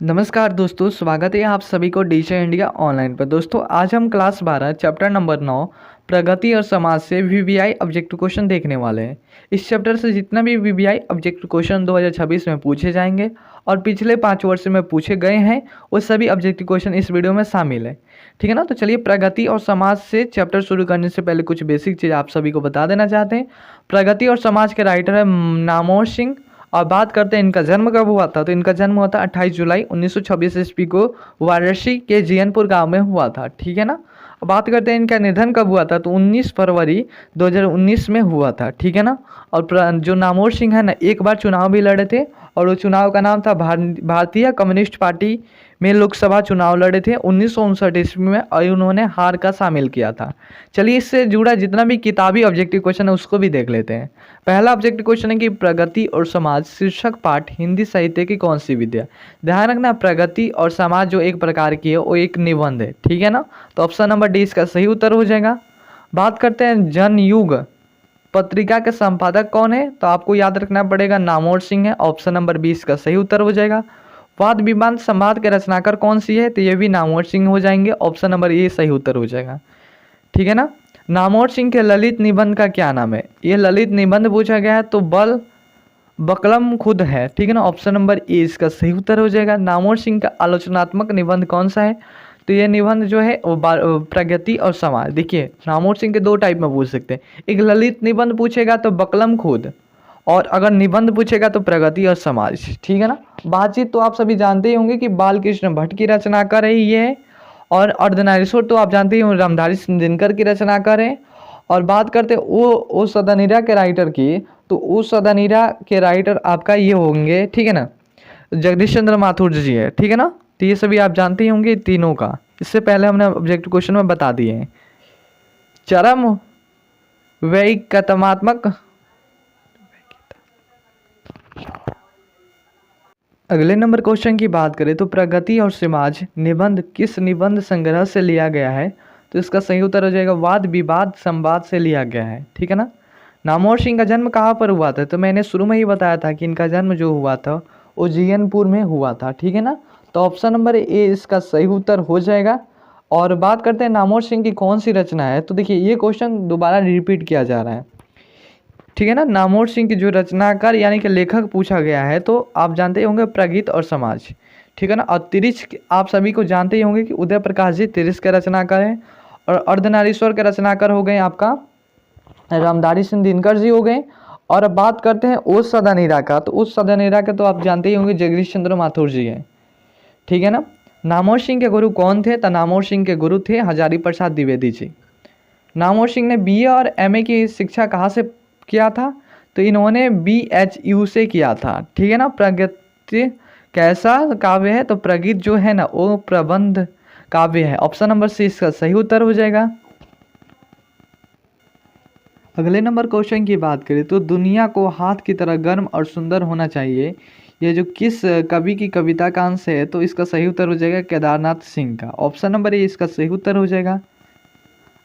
नमस्कार दोस्तों, स्वागत है आप सभी को डीजे इंडिया ऑनलाइन पर। दोस्तों आज हम क्लास 12 चैप्टर नंबर 9 प्रगति और समाज से वीवीआई ऑब्जेक्टिव क्वेश्चन देखने वाले हैं। इस चैप्टर से जितना भी वीवीआई ऑब्जेक्टिव क्वेश्चन 2026 में पूछे जाएंगे और पिछले 5 वर्ष में पूछे गए हैं, वो सभी ऑब्जेक्टिव क्वेश्चन इस वीडियो में शामिल है। ठीक है ना। तो चलिए, प्रगति और समाज से चैप्टर शुरू करने से पहले कुछ बेसिक चीज़ आप सभी को बता देना चाहते हैं। प्रगति और समाज के राइटर है नामोर सिंह। और बात करते हैं इनका जन्म कब हुआ था, तो इनका जन्म हुआ था 28 जुलाई 1926 ईस्वी को वाराणसी के जियनपुर गांव में हुआ था। ठीक है ना। अब बात करते हैं इनका निधन कब हुआ था, तो 19 फरवरी 2019 में हुआ था। ठीक है ना। और जो नामोर सिंह है ना, एक बार चुनाव भी लड़े थे और वो चुनाव का नाम था भारतीय कम्युनिस्ट पार्टी में लोकसभा चुनाव लड़े थे 1959 ईस्वी में, और उन्होंने हार का शामिल किया था। चलिए, इससे जुड़ा जितना भी किताबी ऑब्जेक्टिव क्वेश्चन है उसको भी देख लेते हैं। पहला ऑब्जेक्टिव क्वेश्चन है कि प्रगति और समाज शीर्षक पाठ हिंदी साहित्य की कौन सी विद्या। ध्यान रखना, प्रगति और समाज जो एक प्रकार की है वो एक निबंध है। ठीक है ना। तो ऑप्शन नंबर डी इसका सही उत्तर हो जाएगा। बात करते हैं जनयुग पत्रिका के संपादक कौन है, तो आपको याद रखना पड़ेगा नामोर सिंह है। ऑप्शन नंबर 20 का सही उत्तर हो जाएगा। वाद विवाद संवाद के रचनाकार कौन सी है, तो ये भी नामोर सिंह हो जाएंगे। ऑप्शन नंबर ए सही उत्तर हो जाएगा। ठीक है ना। नामोर सिंह के ललित निबंध का क्या नाम है, ये ललित निबंध पूछा गया है तो बकलम खुद है। ठीक है ना। ऑप्शन नंबर ए इसका सही उत्तर हो जाएगा। नामोर सिंह का आलोचनात्मक निबंध कौन सा है, तो ये निबंध जो है वो प्रगति और समाज। देखिए, नामोर सिंह के दो टाइप में पूछ सकते हैं, एक ललित निबंध पूछेगा तो बकलम खुद, और अगर निबंध पूछेगा तो प्रगति और समाज। ठीक है ना। बातचीत तो आप सभी जानते ही होंगे कि बाल कृष्ण भट्ट की रचनाकार है ये, और अर्धनारीश्वर तो आप जानते ही होंगे रामधारी दिनकर की रचनाकार है। और बात करते हैं ओ सदनीरा के राइटर की, तो ओ सदनीरा के राइटर आपका ये होंगे, ठीक है ना, जगदीश चंद्र माथुर जी है। ठीक है ना। तो ये सभी आप जानते ही होंगे तीनों का, इससे पहले हमने ऑब्जेक्टिव क्वेश्चन में बता दिए हैं। चरम वैकतमात्मक। अगले नंबर क्वेश्चन की बात करें तो प्रगति और समाज निबंध किस निबंध संग्रह से लिया गया है, तो इसका सही उत्तर हो जाएगा वाद विवाद संवाद से लिया गया है। ठीक है ना। नामोर सिंह का जन्म कहाँ पर हुआ था, तो मैंने शुरू में ही बताया था कि इनका जन्म जो हुआ था वो जियनपुर में हुआ था। ठीक है ना। तो ऑप्शन नंबर ए इसका सही उत्तर हो जाएगा। और बात करते हैं नामोर सिंह की कौन सी रचना है, तो देखिए ये क्वेश्चन दोबारा रिपीट किया जा रहा है। ठीक है ना। नामोर सिंह की जो रचनाकार यानी कि लेखक पूछा गया है, तो आप जानते होंगे प्रगीत और समाज। ठीक है ना। और तिरिश आप सभी को जानते ही होंगे कि उदय प्रकाश जी तिरिश के रचनाकार हैं, और अर्धनारीश्वर के रचनाकार हो गए आपका रामधारी सिंह दिनकर जी हो गए। और अब बात करते हैं उस सदानीरा का, तो उस सदानीरा का तो आप जानते ही होंगे जगदीश चंद्र माथुर जी हैं। ठीक है ना। नामोर सिंह के गुरु कौन थे, तो नामोर सिंह के गुरु थे हजारी प्रसाद द्विवेदी जी। नामोर सिंह ने बीए और एमए की शिक्षा कहाँ से किया था, तो इन्होंने BHU से किया था। ठीक है ना। प्रगति कैसा काव्य है, तो प्रगीत जो है ना वो प्रबंध काव्य है। ऑप्शन नंबर सी इसका सही उत्तर हो जाएगा। अगले नंबर क्वेश्चन की बात करें तो दुनिया को हाथ की तरह गर्म और सुंदर होना चाहिए, ये जो किस कवि की कविता का अंश है, तो इसका सही उत्तर हो जाएगा केदारनाथ सिंह का। ऑप्शन नंबर ए इसका सही उत्तर हो जाएगा।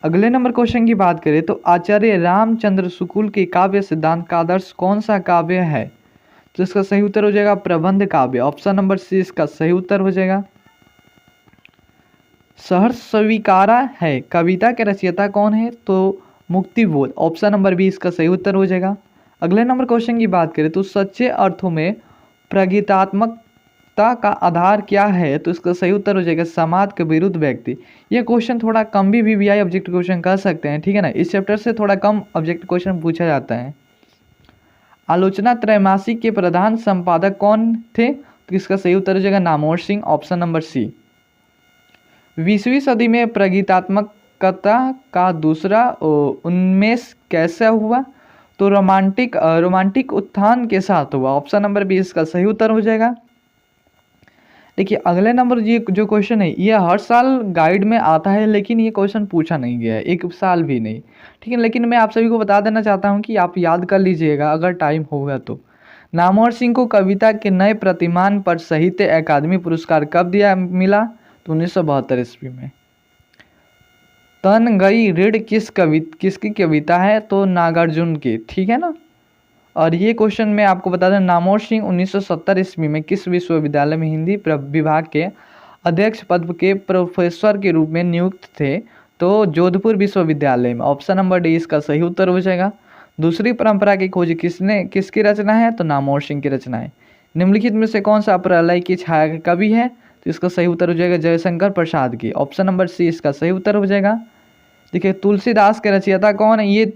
अगले नंबर क्वेश्चन की बात करें तो आचार्य रामचंद्र शुक्ल के काव्य सिद्धांत का आदर्श कौन सा काव्य है, तो इसका सही उत्तर हो जाएगा प्रबंध काव्य। ऑप्शन नंबर सी इसका सही उत्तर हो जाएगा। सहर्ष स्वीकारा है कविता के रचयिता कौन है, तो मुक्तिबोध। ऑप्शन नंबर बी इसका सही उत्तर हो जाएगा। अगले नंबर क्वेश्चन की बात करें तो सच्चे अर्थों में प्रगीतात्मकता का आधार क्या है, तो इसका सही उत्तर हो जाएगा समाज के विरुद्ध व्यक्ति। ये क्वेश्चन थोड़ा कम भी वीवीआई ऑब्जेक्टिव क्वेश्चन कर सकते हैं। ठीक है ना। इस चैप्टर से थोड़ा कम ऑब्जेक्टिव क्वेश्चन पूछा जाता है। आलोचना त्रैमासिक के प्रधान संपादक कौन थे, तो इसका सही उत्तर हो जाएगा Namvar Singh. Option number C. 20वीं सदी में प्रगीतात्मकता का दूसरा उन्मेष कैसे हुआ, तो रोमांटिक उत्थान के साथ हुआ। ऑप्शन नंबर बी इसका सही उत्तर हो जाएगा। देखिए, अगले नंबर ये जो क्वेश्चन है ये हर साल गाइड में आता है, लेकिन ये क्वेश्चन पूछा नहीं गया है, एक साल भी नहीं। ठीक है। लेकिन मैं आप सभी को बता देना चाहता हूँ कि आप याद कर लीजिएगा अगर टाइम होगा तो। नामोर सिंह को कविता के नए प्रतिमान पर साहित्य अकादमी पुरस्कार कब मिला, तो 1972 ईस्वी में। तन गई ऋण किसकी कविता है, तो नागार्जुन की। ठीक है ना। और ये क्वेश्चन मैं आपको बता दें, नामवर सिंह 1970 ईस्वी में किस विश्वविद्यालय में हिंदी विभाग के अध्यक्ष पद के प्रोफेसर के रूप में नियुक्त थे? तो जोधपुर विश्वविद्यालय में। ऑप्शन नंबर डी इसका सही उत्तर हो जाएगा। दूसरी परंपरा की खोज किसकी रचना है? तो नामवर सिंह की रचना है। निम्नलिखित में से कौन सा प्रलय की छाया का कवि है? तो इसका सही उत्तर हो जाएगा जयशंकर प्रसाद की। ऑप्शन नंबर सी इसका सही उत्तर हो जाएगा। देखिए तुलसीदास के रचयिता कौन है? ये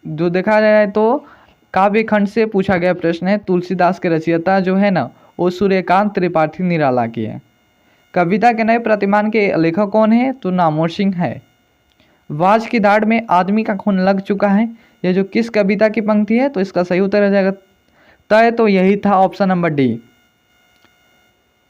जो देखा जाए तो काव्य खंड से पूछा गया प्रश्न है। तुलसीदास के रचयिता जो है ना वो सूर्यकांत त्रिपाठी निराला की है। कविता के नए प्रतिमान के लेखक कौन है? तो नामवर सिंह है। वाज की दाढ़ में आदमी का खून लग चुका है, ये जो किस कविता की पंक्ति है? तो इसका सही उत्तर हो जाएगा तय तो यही था, ऑप्शन नंबर डी।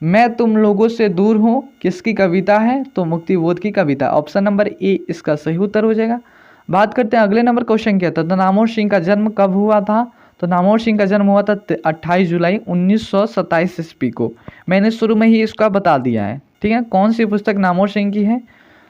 मैं तुम लोगों से दूर हूँ किसकी कविता है? तो मुक्तिबोध की कविता। ऑप्शन नंबर ए इसका सही उत्तर हो जाएगा। बात करते हैं अगले नंबर क्वेश्चन क्या था, तो नामवर सिंह का जन्म कब हुआ था? तो नामवर सिंह का जन्म हुआ था 28 जुलाई 1927 ईस्वी को। मैंने शुरू में ही इसका बता दिया है, ठीक है। कौन सी पुस्तक नामवर सिंह की है?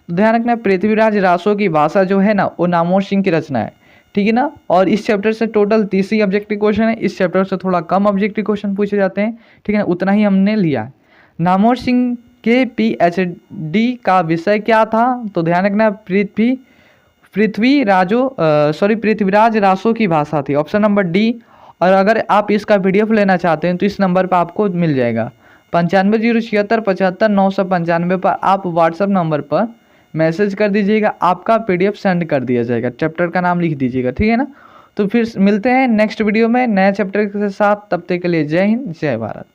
तो ध्यान रखना, पृथ्वीराज रासो की भाषा जो है ना वो नामवर सिंह की रचना है, ठीक है ना। और इस चैप्टर से टोटल 30 ही ऑब्जेक्टिव क्वेश्चन है। इस चैप्टर से थोड़ा कम ऑब्जेक्टिव क्वेश्चन पूछे जाते हैं, ठीक है ना, उतना ही हमने लिया। नामवर सिंह के पीएचडी का विषय क्या था? तो ध्यान रखना, पृथ्वीराज रासो की भाषा थी। Option number D. और अगर आप इसका पीडीएफ लेना चाहते हैं तो इस नंबर पर आपको मिल जाएगा 9506757995 पर। आप व्हाट्सएप नंबर पर मैसेज कर दीजिएगा, आपका पीडीएफ सेंड कर दिया जाएगा। चैप्टर का नाम लिख दीजिएगा, ठीक है ना। तो फिर मिलते हैं नेक्स्ट वीडियो में नया चैप्टर के साथ। तब तक के लिए जय हिंद, जय भारत।